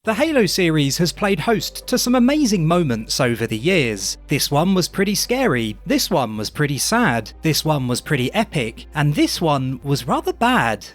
The Halo series has played host to some amazing moments over the years. This one was pretty scary, this one was pretty sad, this one was pretty epic, and this one was rather bad.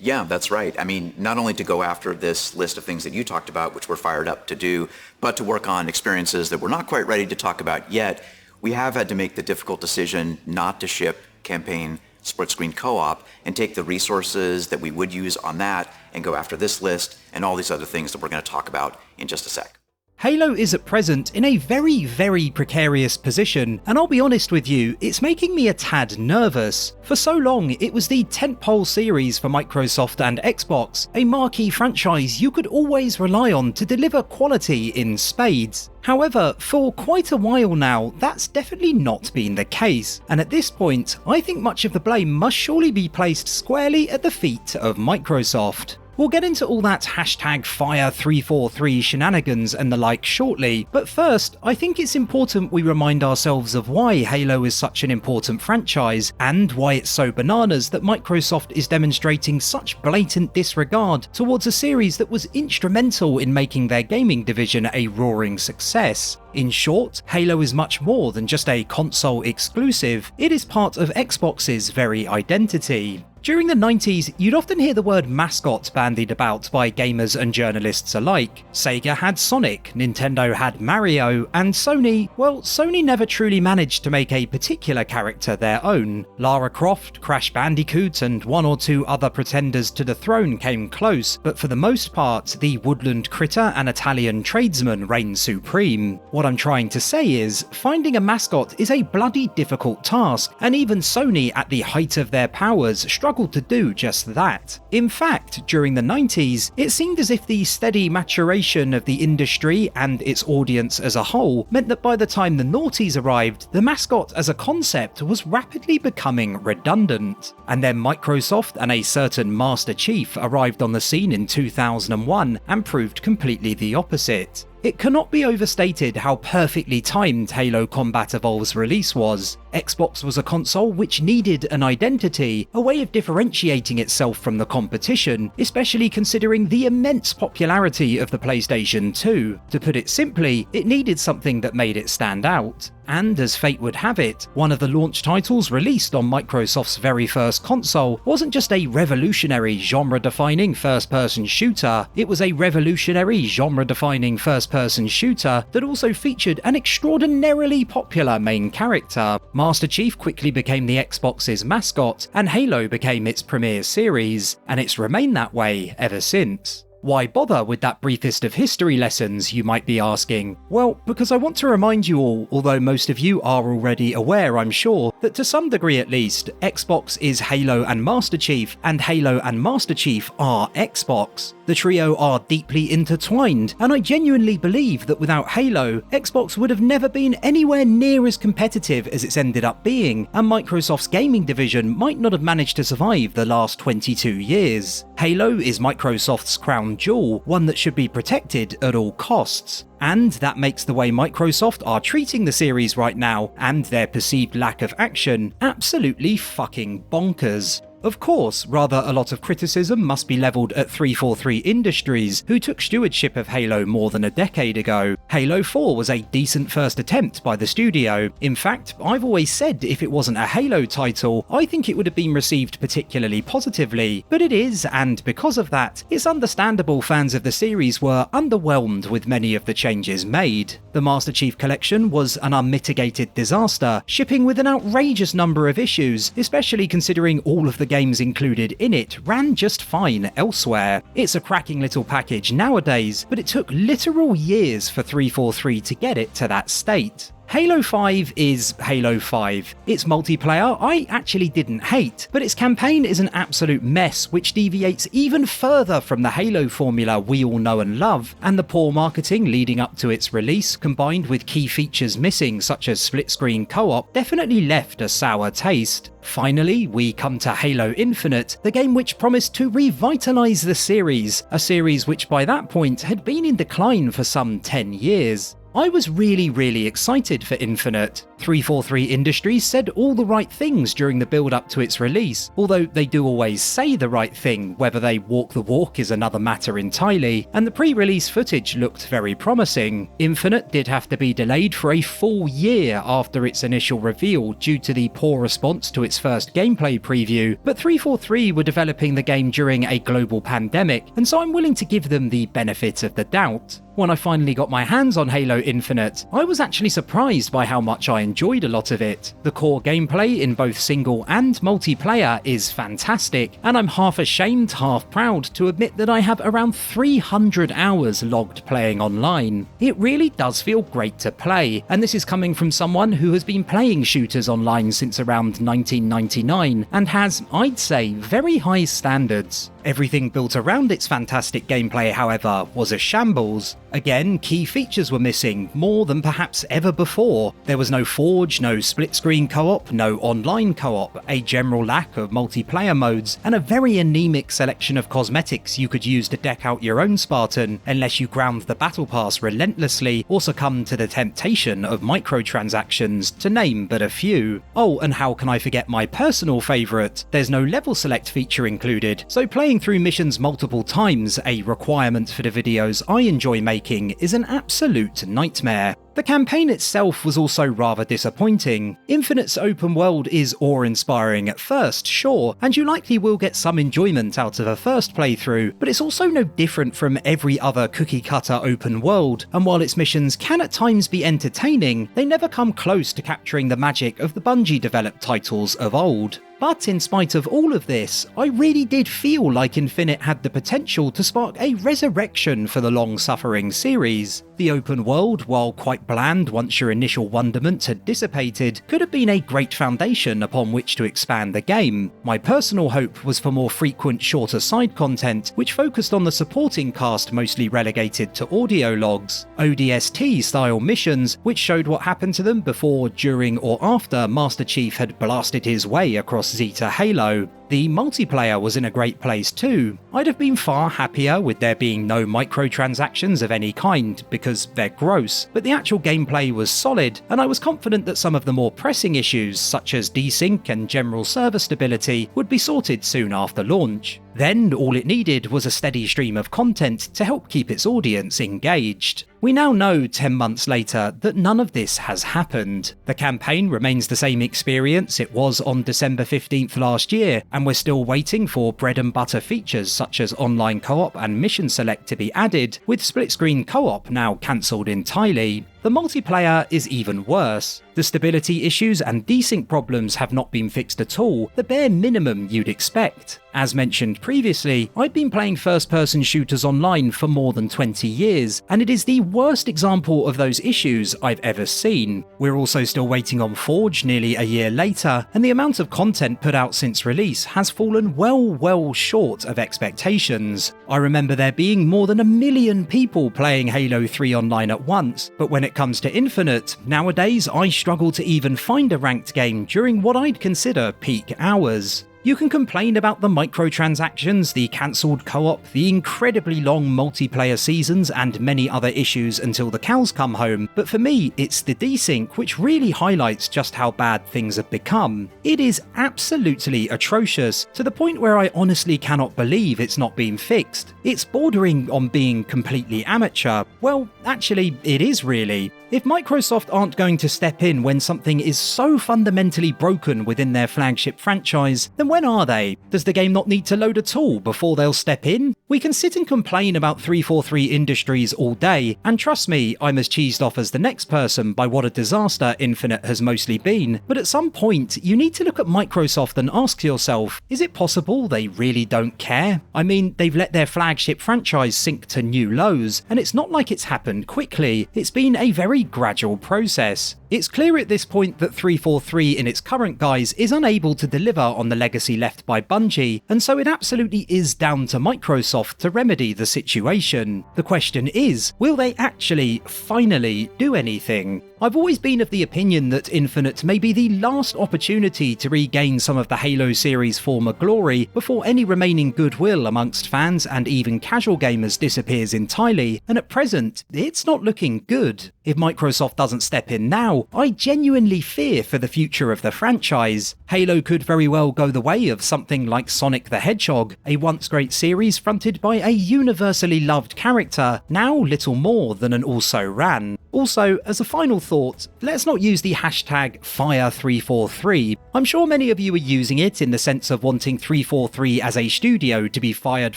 Yeah, that's right. I mean, not only to go after this list of things that you talked about, which we're fired up to do, but to work on experiences that we're not quite ready to talk about yet, we have had to make the difficult decision not to ship campaign split screen co-op and take the resources that we would use on that and go after this list and all these other things that we're going to talk about in just a sec. Halo is at present in a very precarious position, and I'll be honest with you, it's making me a tad nervous. For so long, it was the tentpole series for Microsoft and Xbox, a marquee franchise you could always rely on to deliver quality in spades. However, for quite a while now, that's definitely not been the case, and at this point, I think much of the blame must surely be placed squarely at the feet of Microsoft. We'll get into all that #Fire343 shenanigans and the like shortly, but first, I think it's important we remind ourselves of why Halo is such an important franchise, and why it's so bananas that Microsoft is demonstrating such blatant disregard towards a series that was instrumental in making their gaming division a roaring success. In short, Halo is much more than just a console exclusive, it is part of Xbox's very identity. During the 90s, you'd often hear the word mascot bandied about by gamers and journalists alike. Sega had Sonic, Nintendo had Mario, and Sony never truly managed to make a particular character their own. Lara Croft, Crash Bandicoot, and one or two other pretenders to the throne came close, but for the most part, the woodland critter and Italian tradesman reigned supreme. What I'm trying to say is, finding a mascot is a bloody difficult task, and even Sony at the height of their powers struggled to do just that. In fact, during the 90s, it seemed as if the steady maturation of the industry and its audience as a whole meant that by the time the noughties arrived, the mascot as a concept was rapidly becoming redundant. And then Microsoft and a certain Master Chief arrived on the scene in 2001 and proved completely the opposite. It cannot be overstated how perfectly timed Halo Combat Evolved's release was. Xbox was a console which needed an identity, a way of differentiating itself from the competition, especially considering the immense popularity of the PlayStation 2. To put it simply, it needed something that made it stand out. And as fate would have it, one of the launch titles released on Microsoft's very first console wasn't just a revolutionary genre-defining first-person shooter, it was a revolutionary genre-defining first-person shooter that also featured an extraordinarily popular main character. Master Chief quickly became the Xbox's mascot, and Halo became its premier series, and it's remained that way ever since. Why bother with that briefest of history lessons, you might be asking? Well, because I want to remind you all, although most of you are already aware I'm sure, that to some degree at least, Xbox is Halo and Master Chief, and Halo and Master Chief are Xbox. The trio are deeply intertwined, and I genuinely believe that without Halo, Xbox would have never been anywhere near as competitive as it's ended up being, and Microsoft's gaming division might not have managed to survive the last 22 years. Halo is Microsoft's crown jewel, one that should be protected at all costs. And that makes the way Microsoft are treating the series right now, and their perceived lack of action, absolutely fucking bonkers. Of course, rather a lot of criticism must be levelled at 343 Industries, who took stewardship of Halo more than a decade ago. Halo 4 was a decent first attempt by the studio. In fact, I've always said if it wasn't a Halo title, I think it would have been received particularly positively, but it is, and because of that, it's understandable fans of the series were underwhelmed with many of the changes made. The Master Chief Collection was an unmitigated disaster, shipping with an outrageous number of issues, especially considering all of the games included in it ran just fine elsewhere. It's a cracking little package nowadays, but it took literal years for 343 to get it to that state. Halo 5 is Halo 5. Its multiplayer I actually didn't hate, but its campaign is an absolute mess which deviates even further from the Halo formula we all know and love, and the poor marketing leading up to its release, combined with key features missing such as split-screen co-op, definitely left a sour taste. Finally, we come to Halo Infinite, the game which promised to revitalise the series, a series which by that point had been in decline for some 10 years. I was really excited for Infinite. 343 Industries said all the right things during the build-up to its release, although they do always say the right thing, whether they walk the walk is another matter entirely, and the pre-release footage looked very promising. Infinite did have to be delayed for a full year after its initial reveal due to the poor response to its first gameplay preview, but 343 were developing the game during a global pandemic, and so I'm willing to give them the benefit of the doubt. When I finally got my hands on Halo Infinite, I was actually surprised by how much I enjoyed a lot of it. The core gameplay in both single and multiplayer is fantastic, and I'm half ashamed, half proud to admit that I have around 300 hours logged playing online. It really does feel great to play, and this is coming from someone who has been playing shooters online since around 1999 and has, I'd say, very high standards. Everything built around its fantastic gameplay, however, was a shambles. Again, key features were missing, more than perhaps ever before. There was no Forge, no split-screen co-op, no online co-op, a general lack of multiplayer modes, and a very anemic selection of cosmetics you could use to deck out your own Spartan, unless you ground the battle pass relentlessly or succumbed to the temptation of microtransactions, to name but a few. Oh, and how can I forget my personal favourite? There's no level select feature included, so playing through missions multiple times, a requirement for the videos I enjoy making, is an absolute nightmare. The campaign itself was also rather disappointing. Infinite's open world is awe-inspiring at first, sure, and you likely will get some enjoyment out of a first playthrough, but it's also no different from every other cookie-cutter open world, and while its missions can at times be entertaining, they never come close to capturing the magic of the Bungie-developed titles of old. But in spite of all of this, I really did feel like Infinite had the potential to spark a resurrection for the long-suffering series. The open world, while quite bland once your initial wonderment had dissipated, could have been a great foundation upon which to expand the game. My personal hope was for more frequent, shorter side content, which focused on the supporting cast mostly relegated to audio logs, ODST-style missions, which showed what happened to them before, during, or after Master Chief had blasted his way across Zeta Halo. The multiplayer was in a great place too. I'd have been far happier with there being no microtransactions of any kind, because they're gross, but the actual gameplay was solid, and I was confident that some of the more pressing issues, such as desync and general server stability, would be sorted soon after launch. Then all it needed was a steady stream of content to help keep its audience engaged. We now know 10 months later that none of this has happened. The campaign remains the same experience it was on December 15th last year, and we're still waiting for bread and butter features such as online co-op and mission select to be added, with split-screen co-op now cancelled entirely. The multiplayer is even worse. The stability issues and desync problems have not been fixed at all, the bare minimum you'd expect. As mentioned previously, I've been playing first-person shooters online for more than 20 years, and it is the worst example of those issues I've ever seen. We're also still waiting on Forge nearly a year later, and the amount of content put out since release has fallen well short of expectations. I remember there being more than 1 million people playing Halo 3 online at once, but when it comes to Infinite, nowadays I struggle to even find a ranked game during what I'd consider peak hours. You can complain about the microtransactions, the cancelled co-op, the incredibly long multiplayer seasons, and many other issues until the cows come home, but for me, it's the desync which really highlights just how bad things have become. It is absolutely atrocious, to the point where I honestly cannot believe it's not been fixed. It's bordering on being completely amateur. Well, actually, it is really. If Microsoft aren't going to step in when something is so fundamentally broken within their flagship franchise, then when are they? Does the game not need to load at all before they'll step in? We can sit and complain about 343 Industries all day, and trust me, I'm as cheesed off as the next person by what a disaster Infinite has mostly been, but at some point, you need to look at Microsoft and ask yourself, is it possible they really don't care? I mean, they've let their flagship franchise sink to new lows, and it's not like it's happened quickly. It's been a very gradual process. It's clear at this point that 343 in its current guise is unable to deliver on the legacy legacy left by Bungie, and so it absolutely is down to Microsoft to remedy the situation. The question is, will they actually, finally, do anything? I've always been of the opinion that Infinite may be the last opportunity to regain some of the Halo series' former glory before any remaining goodwill amongst fans and even casual gamers disappears entirely, and at present, it's not looking good. If Microsoft doesn't step in now, I genuinely fear for the future of the franchise. Halo could very well go the way of something like Sonic the Hedgehog, a once great series fronted by a universally loved character, now little more than an also-ran. Also, as a final thought, let's not use the hashtag Fire343. I'm sure many of you are using it in the sense of wanting 343 as a studio to be fired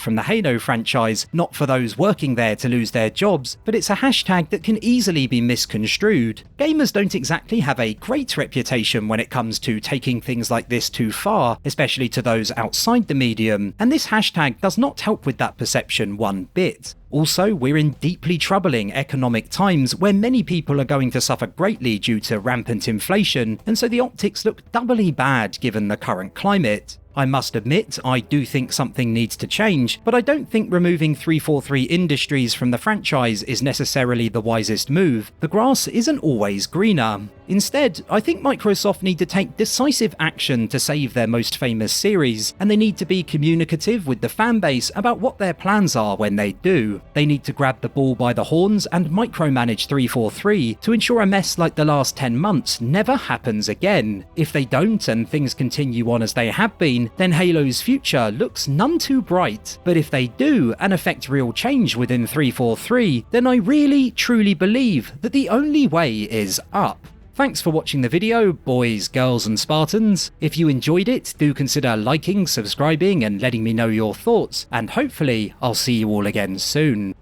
from the Halo franchise, not for those working there to lose their jobs, but it's a hashtag that can easily be misconstrued. Gamers don't exactly have a great reputation when it comes to taking things like this too far, especially to those outside the medium, and this hashtag does not help with that perception one bit. Also, we're in deeply troubling economic times where many people are going to suffer greatly due to rampant inflation, and so the optics look doubly bad given the current climate. I must admit, I do think something needs to change, but I don't think removing 343 Industries from the franchise is necessarily the wisest move. The grass isn't always greener. Instead, I think Microsoft need to take decisive action to save their most famous series, and they need to be communicative with the fanbase about what their plans are when they do. They need to grab the bull by the horns and micromanage 343 to ensure a mess like the last 10 months never happens again. If they don't and things continue on as they have been, then Halo's future looks none too bright. But if they do and affect real change within 343, then I really truly believe that the only way is up. Thanks for watching the video, boys, girls and Spartans. If you enjoyed it, do consider liking, subscribing and letting me know your thoughts, and hopefully I'll see you all again soon.